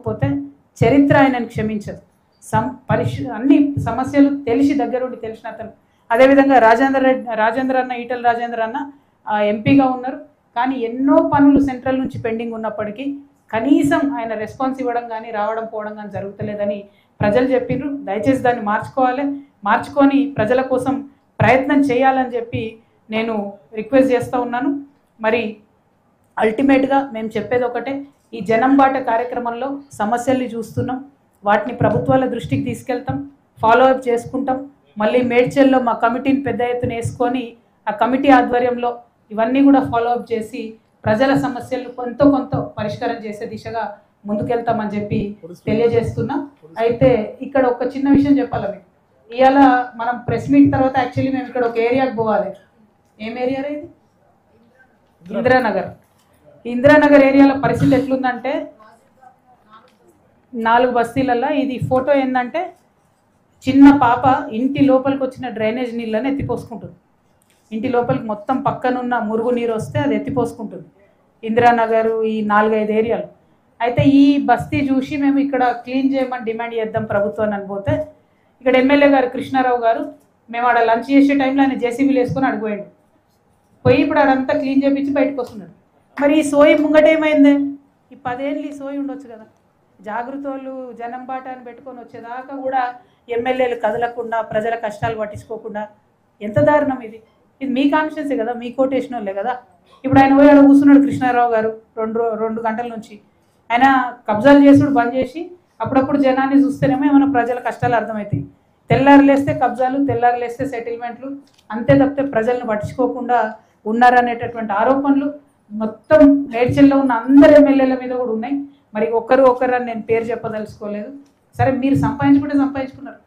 పోతే చరిత్ర ఆయనను క్షమించదు. అన్ని సమస్యలు తెలిసి దగ్గరుండి తెలిసిన అతను. అదేవిధంగా రాజేంద్ర అన్న ఈటల రాజేంద్ర అన్న ఎంపీగా ఉన్నారు. కానీ ఎన్నో పనులు సెంట్రల్ నుంచి పెండింగ్ ఉన్నప్పటికీ కనీసం ఆయన రెస్పాన్స్ ఇవ్వడం కానీ రావడం పోవడం కానీ జరుగుతలేదని ప్రజలు చెప్పిండ్రు. దయచేసి దాన్ని మార్చుకొని ప్రజల కోసం ప్రయత్నం చేయాలని చెప్పి నేను రిక్వెస్ట్ చేస్తూ ఉన్నాను. మరి అల్టిమేట్గా మేము చెప్పేది ఒకటే, ఈ జనం బాట కార్యక్రమంలో సమస్యల్ని చూస్తున్నాం, వాటిని ప్రభుత్వాల దృష్టికి తీసుకెళ్తాం, ఫాలో అప్ చేసుకుంటాం. మళ్ళీ మేడ్చల్లో మా కమిటీని పెద్ద ఎత్తున వేసుకొని ఆ కమిటీ ఆధ్వర్యంలో ఇవన్నీ కూడా ఫాలో అప్ చేసి ప్రజల సమస్యలు కొంత పరిష్కారం చేసే దిశగా ముందుకెళ్తామని చెప్పి తెలియజేస్తున్నాం. అయితే ఇక్కడ ఒక చిన్న విషయం చెప్పాలి మీకు. ఇవాళ మనం ప్రెస్ మీట్ తర్వాత యాక్చువల్లీ మేము ఇక్కడ ఒక ఏరియాకి పోవాలి. ఏం ఏరియా ఇది? ఇందిరానగర్. ఇందిరానగర్ ఏరియాలో పరిస్థితి ఎట్లుందంటే 4 బస్తీలలో ఇది ఫోటో ఏంటంటే చిన్న పాప ఇంటి లోపలికి వచ్చిన డ్రైనేజ్ నీళ్ళని ఎత్తిపోసుకుంటుంది. ఇంటి లోపలికి మొత్తం పక్కనున్న మురుగు నీరు వస్తే అది ఎత్తిపోసుకుంటుంది. ఇందిరానగర్ ఈ 4-5 ఏరియాలు. అయితే ఈ బస్తీ చూసి మేము ఇక్కడ క్లీన్ చేయమని డిమాండ్ చేద్దాం ప్రభుత్వాన్ని అని పోతే ఇక్కడ ఎమ్మెల్యే గారు కృష్ణారావు గారు మేము ఆడ లంచ్ చేసే టైంలో ఆయన జేసీబీలు వేసుకొని అడిగిపోయాడు. పోయి ఇప్పుడు ఆడంతా క్లీన్ చేయించి బయటకు వస్తున్నాడు. మరి ఈ సోయి ముంగటేమైంది? ఈ 10 ఏళ్ళు ఈ సోయి ఉండొచ్చు కదా. జాగృతోళ్ళు జనం బాట అని పెట్టుకొని వచ్చేదాకా కూడా ఎమ్మెల్యేలు కదలకుండా ప్రజల కష్టాలు పట్టించుకోకుండా ఎంత దారుణం ఇది. ఇది మీ కాన్షియన్సే కదా, మీ కోటేషన్ వాళ్ళే కదా. ఇప్పుడు ఆయన పోయి ఆడ కూర్చున్నాడు కృష్ణారావు గారు 2 గంటల నుంచి. ఆయన కబ్జాలు చేసుడు బంద్ చేసి అప్పుడప్పుడు జనాన్ని చూస్తేనేమో ఏమైనా ప్రజల కష్టాలు అర్థమవుతాయి. తెల్లారులేస్తే కబ్జాలు, తెల్లారులేస్తే సెటిల్మెంట్లు, అంతే తప్పితే ప్రజలను పట్టించుకోకుండా ఉన్నారనేటటువంటి ఆరోపణలు మొత్తం మేడ్చల్లో ఉన్న అందరు ఎమ్మెల్యేల మీద కూడా ఉన్నాయి. మరి ఒకరు అని నేను పేరు చెప్పదలుచుకోలేదు. సరే, మీరు సంపాదించుకుంటే సంపాదించుకున్నారు.